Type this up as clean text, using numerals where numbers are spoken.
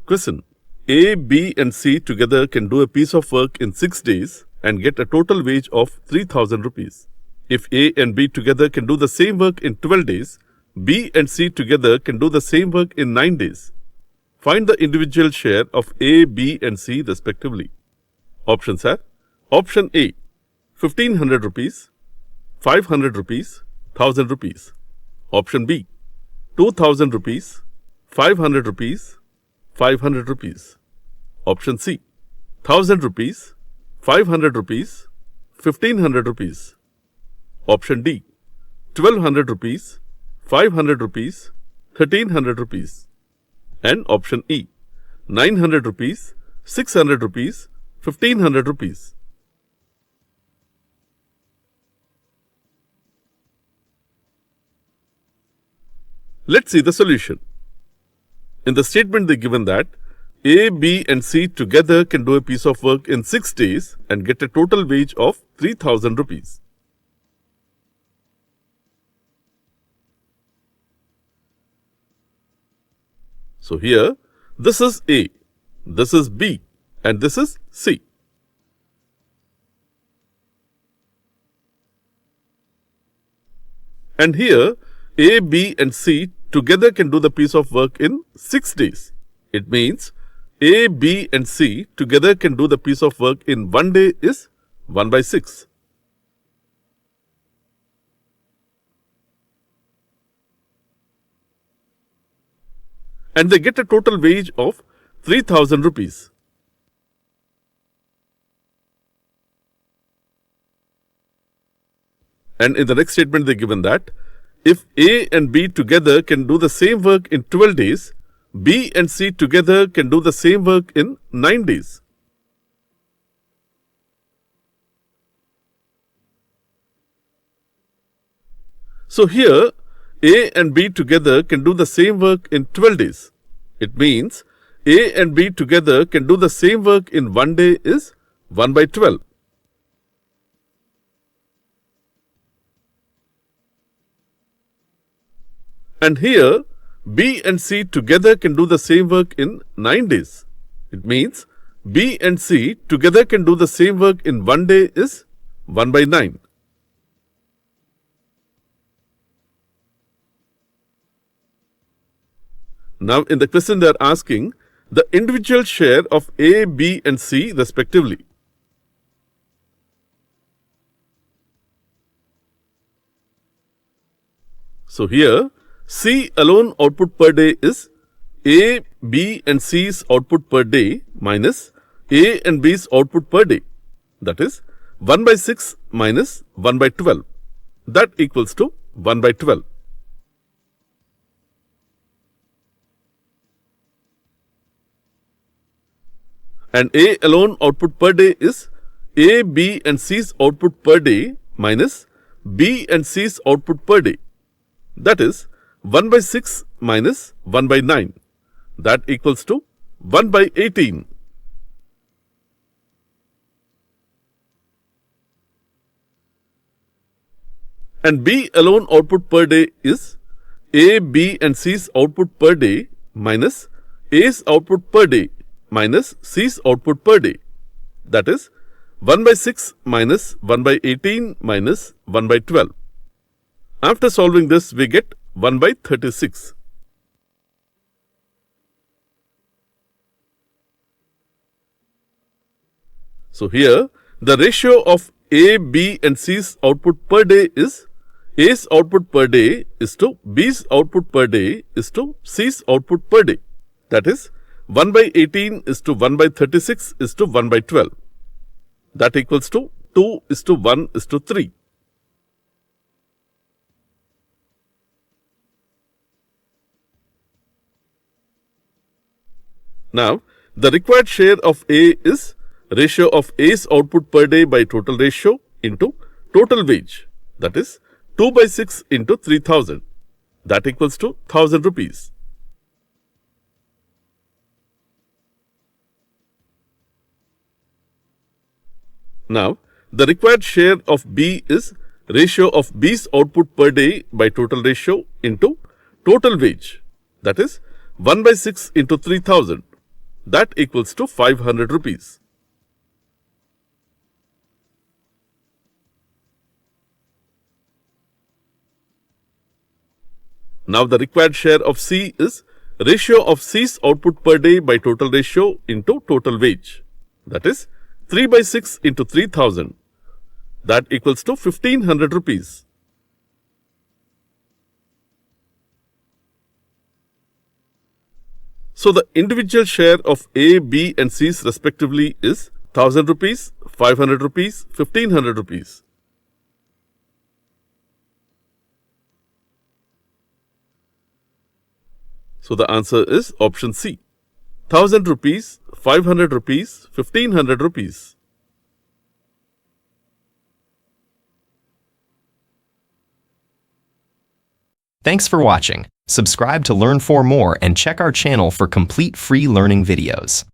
Question. A, B and C together can do a piece of work in 6 days and get a total wage of 3,000 rupees. If A and B together can do the same work in 12 days, B and C together can do the same work in 9 days. Find the individual share of A, B and C respectively. Options are: Option A, 1500 rupees, 500 rupees, 1000 rupees. Option B, 2000 rupees, 500 rupees, 500 rupees. Option C, 1000 rupees, 500 rupees, 1500 rupees. Option D, 1200 rupees, 500 rupees, 1300 rupees. And option E, 900 rupees, 600 rupees, 1500 rupees. Let's see the solution. In the statement they given that A, B and C together can do a piece of work in 6 days and get a total wage of 3,000 rupees. So here, this is A, this is B and this is C. And here, A, B and C together can do the piece of work in 6 days. It means A, B and C together can do the piece of work in 1 day is 1 by 6. And they get a total wage of 3,000 rupees. And in the next statement they given that if A and B together can do the same work in 12 days, B and C together can do the same work in 9 days. So here, A and B together can do the same work in 12 days. It means A and B together can do the same work in 1 day is 1 by 12. And here, B and C together can do the same work in 9 days. It means B and C together can do the same work in 1 day is 1 by 9. Now in the question they are asking the individual share of A, B and C respectively. So here, C alone output per day is A, B and C's output per day minus A and B's output per day. That is 1 by 6 minus 1 by 12. That equals to 1 by 12. And A alone output per day is A, B and C's output per day minus B and C's output per day. That is 1 by 6 minus 1 by 9. That equals to 1 by 18. And B alone output per day is A, B and C's output per day minus A's output per day minus C's output per day. That is 1 by 6 minus 1 by 18 minus 1 by 12. After solving this, we get 1 by 36. So here, the ratio of A, B and C's output per day is A's output per day is to B's output per day is to C's output per day. That is 1 by 18 is to 1 by 36 is to 1 by 12. That equals to 2 is to 1 is to 3. Now, the required share of A is ratio of A's output per day by total ratio into total wage. That is 2 by 6 into 3,000. That equals to 1,000 rupees. Now, the required share of B is ratio of B's output per day by total ratio into total wage. That is 1 by 6 into 3,000. That equals to 500 rupees. Now the required share of C is ratio of C's output per day by total ratio into total wage. That is 3 by 6 into 3000. That equals to 1500 rupees. So the individual share of A, B and C's respectively is 1000 rupees, 500 rupees, 1500 rupees. So the answer is option C. 1000 rupees, 500 rupees, 1500 rupees. Thanks for watching. Subscribe to learn 4 more and check our channel for complete free learning videos.